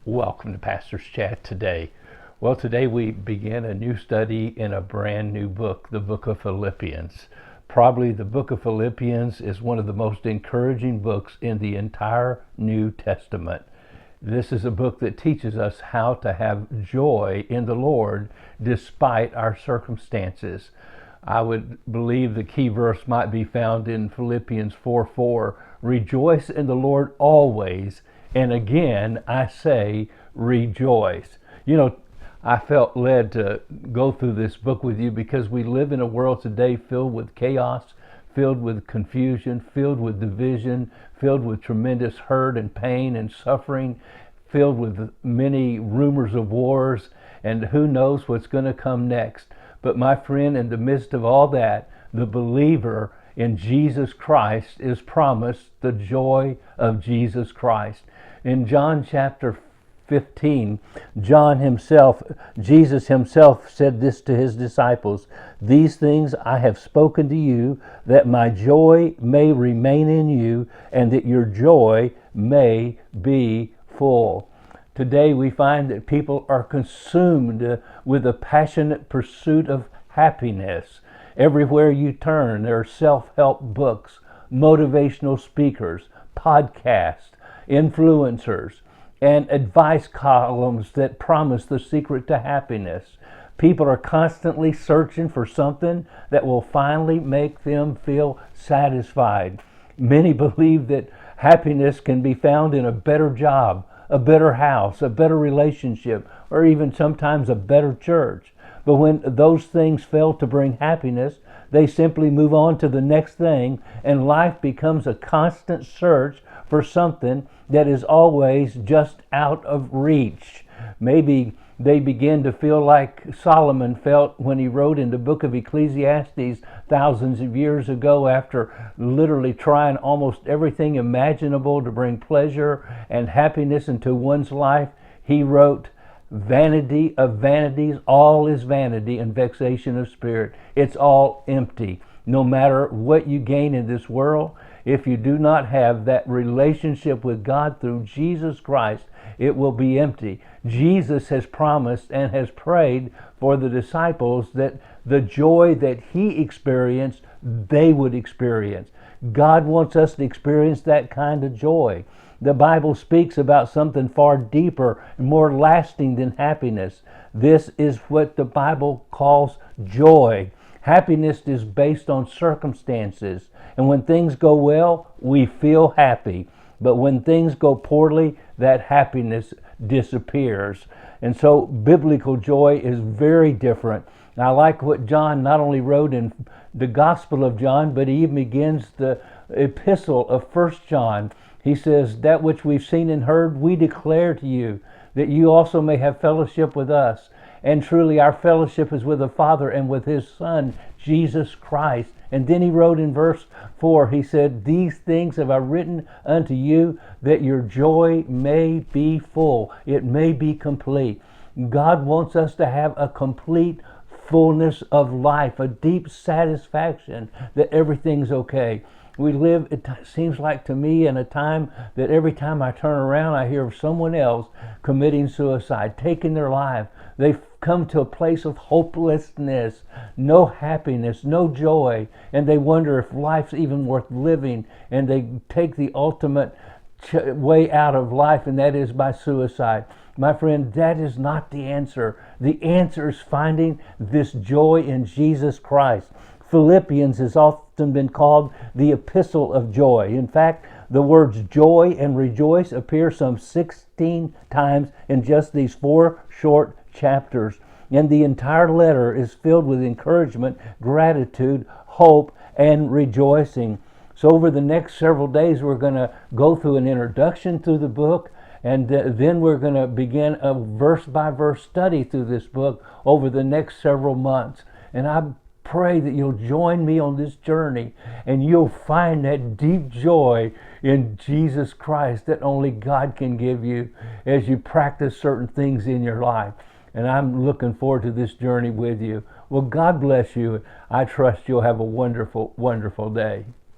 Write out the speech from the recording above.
Welcome to Pastor's Chat today. Well, today we begin a new study in a brand new book, the book of Philippians. Probably the book of Philippians is one of the most encouraging books in the entire New Testament. This is a book that teaches us how to have joy in the Lord despite our circumstances. I would believe the key verse might be found in Philippians 4:4. Rejoice in the Lord always, and again I say rejoice. I felt led to go through this book with you because we live in a world today filled with chaos, filled with confusion, filled with division, filled with tremendous hurt and pain and suffering, filled with many rumors of wars, and who knows what's going to come next. But my friend, in the midst of all that, the believer in Jesus Christ is promised the joy of Jesus Christ. In John chapter 15, Jesus himself said this to his disciples: "These things I have spoken to you, that my joy may remain in you, and that your joy may be full." Today we find that people are consumed with a passionate pursuit of happiness. Everywhere you turn, there are self-help books, motivational speakers, podcasts, influencers, and advice columns that promise the secret to happiness. People are constantly searching for something that will finally make them feel satisfied. Many believe that happiness can be found in a better job, a better house, a better relationship, or even sometimes a better church. But when those things fail to bring happiness, they simply move on to the next thing, and life becomes a constant search for something that is always just out of reach. Maybe they begin to feel like Solomon felt when he wrote in the book of Ecclesiastes thousands of years ago, after literally trying almost everything imaginable to bring pleasure and happiness into one's life. He wrote, "Vanity of vanities, all is vanity and vexation of spirit." It's all empty. No matter what you gain in this world, if you do not have that relationship with God through Jesus Christ, it will be empty. Jesus has promised and has prayed for the disciples that the joy that he experienced, they would experience. God wants us to experience that kind of joy. The Bible speaks about something far deeper and more lasting than happiness. This is what the Bible calls joy. Happiness is based on circumstances, and when things go well, we feel happy. But when things go poorly, that happiness disappears. And so biblical joy is very different. I like what John not only wrote in the Gospel of John, but he even begins the epistle of 1 John. He says, "That which we've seen and heard, we declare to you, that you also may have fellowship with us. And truly our fellowship is with the Father and with his Son, Jesus Christ." And then he wrote in verse 4, he said, "These things have I written unto you, that your joy may be full." It may be complete. God wants us to have a complete fullness of life, a deep satisfaction that everything's okay. We live, it seems like to me, in a time that every time I turn around, I hear of someone else committing suicide, taking their life. They've come to a place of hopelessness, no happiness, no joy, and they wonder if life's even worth living, and they take the ultimate way out of life, and that is by suicide. My friend, that is not the answer. The answer is finding this joy in Jesus Christ. Philippians has often been called the epistle of joy. In fact, the words joy and rejoice appear some 16 times in just these 4 short chapters. And the entire letter is filled with encouragement, gratitude, hope, and rejoicing. So over the next several days, we're going to go through an introduction to the book, and then we're going to begin a verse-by-verse study through this book over the next several months. And I pray that you'll join me on this journey, and you'll find that deep joy in Jesus Christ that only God can give you as you practice certain things in your life. And I'm looking forward to this journey with you. Well, God bless you. I trust you'll have a wonderful, wonderful day.